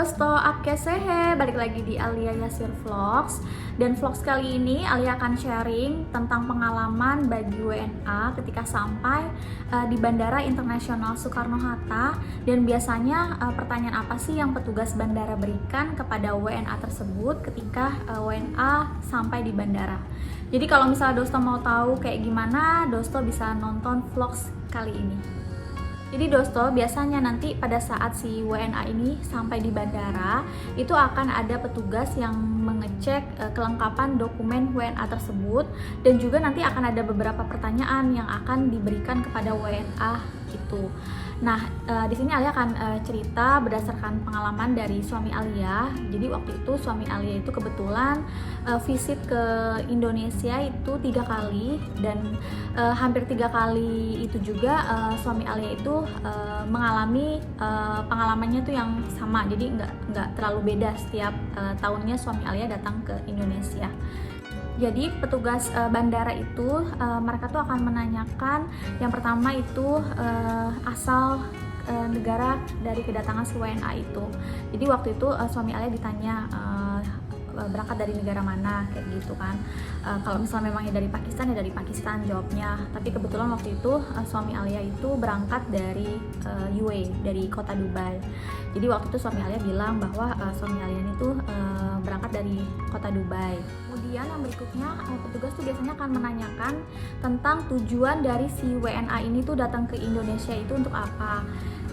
Dosto, Apke Sehe, balik lagi di Alia Yasir Vlogs. Dan vlogs kali ini Alia akan sharing tentang pengalaman bagi WNA ketika sampai di Bandara Internasional Soekarno-Hatta. Dan biasanya pertanyaan apa sih yang petugas bandara berikan kepada WNA tersebut ketika WNA sampai di bandara. Jadi kalau misalnya Dosto mau tahu kayak gimana, Dosto bisa nonton vlogs kali ini. Jadi Dosto, biasanya nanti pada saat si WNA ini sampai di bandara, itu akan ada petugas yang mengecek kelengkapan dokumen WNA tersebut, dan juga nanti akan ada beberapa pertanyaan yang akan diberikan kepada WNA gitu. Nah, di sini Alia akan cerita berdasarkan pengalaman dari suami Alia. Jadi waktu itu suami Alia itu kebetulan visit ke Indonesia itu 3 kali, dan hampir 3 kali itu juga suami Alia itu mengalami pengalamannya tuh yang sama. Jadi nggak terlalu beda setiap tahunnya suami Alia datang ke Indonesia. Jadi petugas bandara itu mereka tuh akan menanyakan yang pertama itu asal negara dari kedatangan si WNA itu. Jadi waktu itu suami Alia ditanya berangkat dari negara mana kayak gitu kan. Kalau misalnya memangnya dari Pakistan, ya dari Pakistan jawabnya. Tapi kebetulan waktu itu suami Alia itu berangkat dari UAE, dari kota Dubai. Jadi waktu itu suami Alia bilang bahwa suami Alia itu berangkat dari kota Dubai. Kemudian yang berikutnya petugas tuh biasanya akan menanyakan tentang tujuan dari si WNA ini tuh datang ke Indonesia itu untuk apa.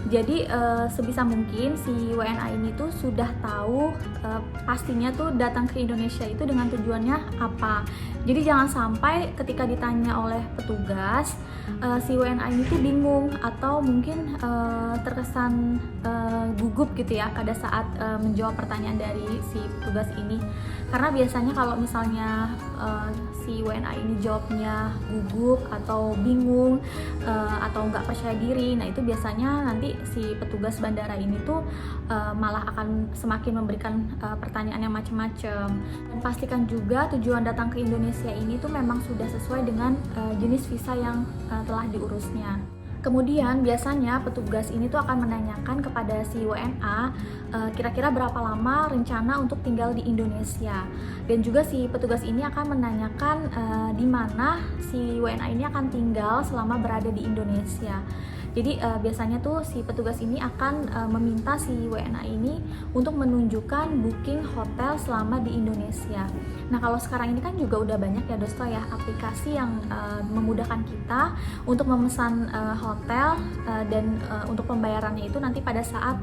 Jadi sebisa mungkin si WNA ini tuh sudah tahu pastinya tuh datang ke Indonesia itu dengan tujuannya apa. Jadi jangan sampai ketika ditanya oleh petugas si WNA ini tuh bingung atau mungkin terkesan gugup gitu ya pada saat menjawab pertanyaan dari si petugas ini. Karena biasanya kalau misalnya si WNA ini jawabnya gugup atau bingung atau nggak percaya diri, nah itu biasanya nanti si petugas bandara ini tuh malah akan semakin memberikan pertanyaan yang macam-macam. Dan pastikan juga tujuan datang ke Indonesia ini tuh memang sudah sesuai dengan jenis visa yang telah diurusnya. Kemudian biasanya petugas ini tuh akan menanyakan kepada si WNA kira-kira berapa lama rencana untuk tinggal di Indonesia, dan juga si petugas ini akan menanyakan di mana si WNA ini akan tinggal selama berada di Indonesia. Jadi biasanya tuh si petugas ini akan meminta si WNA ini untuk menunjukkan booking hotel selama di Indonesia. Nah, kalau sekarang ini kan juga udah banyak ya Dosto ya aplikasi yang memudahkan kita untuk memesan hotel dan untuk pembayarannya itu nanti pada saat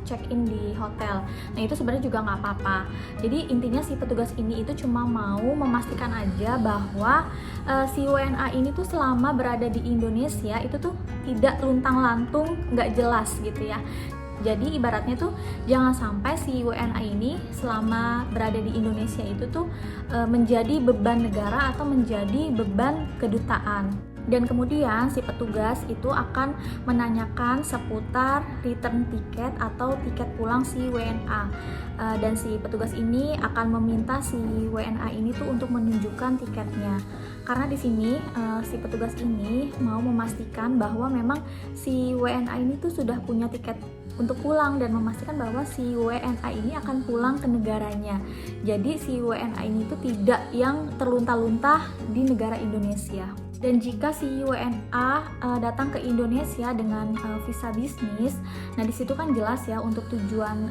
check-in di hotel. Nah, itu sebenarnya juga nggak apa-apa. Jadi intinya si petugas ini itu cuma mau memastikan aja bahwa si WNA ini tuh selama berada di Indonesia itu tuh tidak luntang-lantung, nggak jelas gitu ya. Jadi ibaratnya tuh jangan sampai si WNA ini selama berada di Indonesia itu tuh menjadi beban negara atau menjadi beban kedutaan. Dan kemudian si petugas itu akan menanyakan seputar return tiket atau tiket pulang si WNA. Dan si petugas ini akan meminta si WNA ini tuh untuk menunjukkan tiketnya. Karena di sini si petugas ini mau memastikan bahwa memang si WNA ini tuh sudah punya tiket untuk pulang dan memastikan bahwa si WNA ini akan pulang ke negaranya. Jadi si WNA ini tuh tidak yang terlunta-lunta di negara Indonesia. Dan jika si WNA datang ke Indonesia dengan visa bisnis, nah disitu kan jelas ya untuk tujuan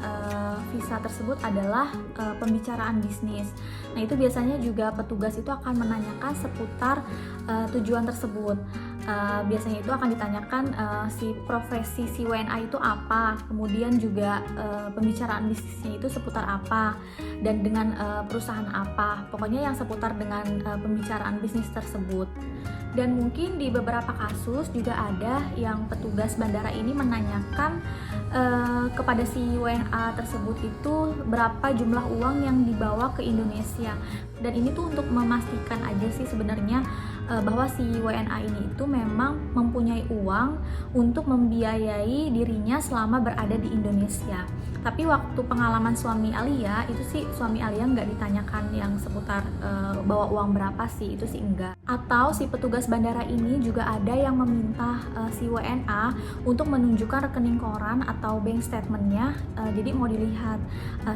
visa tersebut adalah pembicaraan bisnis. Nah itu biasanya juga petugas itu akan menanyakan seputar tujuan tersebut. Biasanya itu akan ditanyakan si profesi si WNA itu apa, kemudian juga pembicaraan bisnisnya itu seputar apa, dan dengan perusahaan apa. Pokoknya yang seputar dengan pembicaraan bisnis tersebut. Dan mungkin di beberapa kasus juga ada yang petugas bandara ini menanyakan kepada si WNA tersebut itu berapa jumlah uang yang dibawa ke Indonesia. Dan ini tuh untuk memastikan aja sih sebenarnya bahwa si WNA ini itu memang mempunyai uang untuk membiayai dirinya selama berada di Indonesia. Tapi waktu pengalaman suami Alia itu sih suami Alia nggak ditanyakan yang seputar bawa uang berapa sih, itu sih enggak. Atau si petugas bandara ini juga ada yang meminta si WNA untuk menunjukkan rekening koran atau bank statementnya. Jadi mau dilihat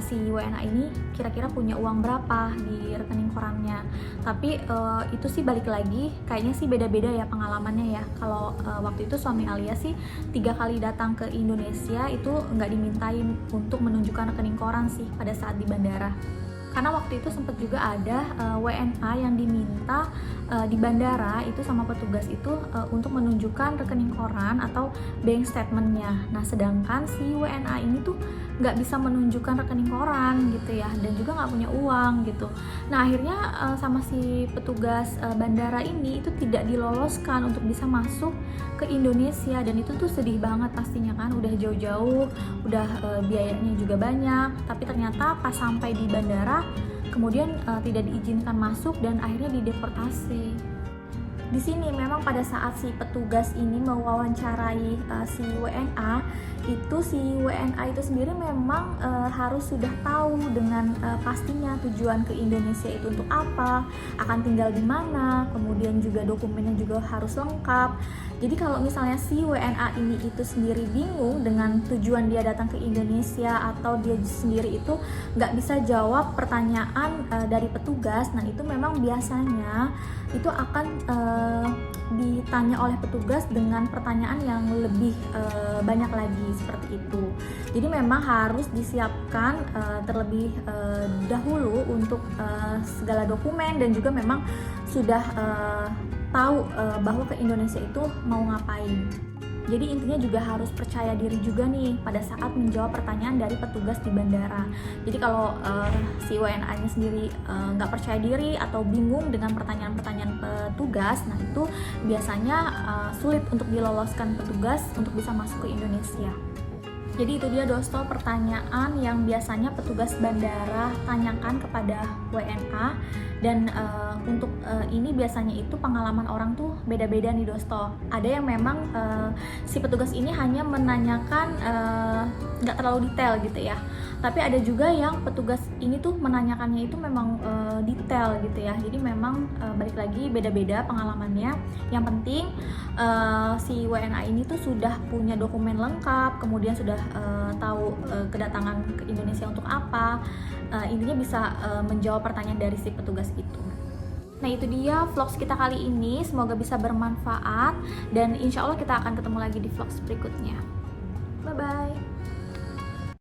si WNA ini kira-kira punya uang berapa di rekening korannya. Tapi itu sih balik lagi kayaknya sih beda-beda ya pengalamannya ya. Kalau waktu itu suami Alia sih 3 kali datang ke Indonesia itu nggak dimintain untuk menunjukkan rekening koran sih pada saat di bandara. Karena waktu itu sempat juga ada WNA yang diminta di bandara itu sama petugas itu untuk menunjukkan rekening koran atau bank statementnya. Nah sedangkan si WNA ini tuh nggak bisa menunjukkan rekening koran gitu ya, dan juga nggak punya uang gitu. Nah akhirnya sama si petugas bandara ini itu tidak diloloskan untuk bisa masuk ke Indonesia, dan itu tuh sedih banget pastinya kan, udah jauh-jauh, udah biayanya juga banyak, tapi ternyata pas sampai di bandara kemudian tidak diizinkan masuk dan akhirnya dideportasi. Di sini memang pada saat si petugas ini mewawancarai si WNA, itu si WNA itu sendiri memang harus sudah tahu dengan pastinya tujuan ke Indonesia itu untuk apa, akan tinggal di mana, kemudian juga dokumennya juga harus lengkap. Jadi kalau misalnya si WNA ini itu sendiri bingung dengan tujuan dia datang ke Indonesia, atau dia sendiri itu nggak bisa jawab pertanyaan dari petugas, nah itu memang biasanya itu akan ditanya oleh petugas dengan pertanyaan yang lebih banyak lagi seperti itu. Jadi memang harus disiapkan terlebih dahulu untuk segala dokumen, dan juga memang sudah tahu bahwa ke Indonesia itu mau ngapain. Jadi intinya juga harus percaya diri juga nih pada saat menjawab pertanyaan dari petugas di bandara. Jadi kalau si WNA-nya sendiri nggak percaya diri atau bingung dengan pertanyaan-pertanyaan petugas, nah itu biasanya sulit untuk diloloskan petugas untuk bisa masuk ke Indonesia. Jadi itu dia Dosto pertanyaan yang biasanya petugas bandara tanyakan kepada WNA, dan untuk ini biasanya itu pengalaman orang tuh beda-beda nih Dosto. Ada yang memang si petugas ini hanya menanyakan nggak terlalu detail gitu ya, tapi ada juga yang petugas ini tuh menanyakannya itu memang detail gitu ya. Jadi memang balik lagi beda-beda pengalamannya. Yang penting si WNA ini tuh sudah punya dokumen lengkap, kemudian sudah tahu kedatangan ke Indonesia untuk apa, intinya bisa menjawab pertanyaan dari si petugas itu. Nah itu dia vlogs kita kali ini, semoga bisa bermanfaat, dan insya Allah kita akan ketemu lagi di vlogs berikutnya. Bye bye.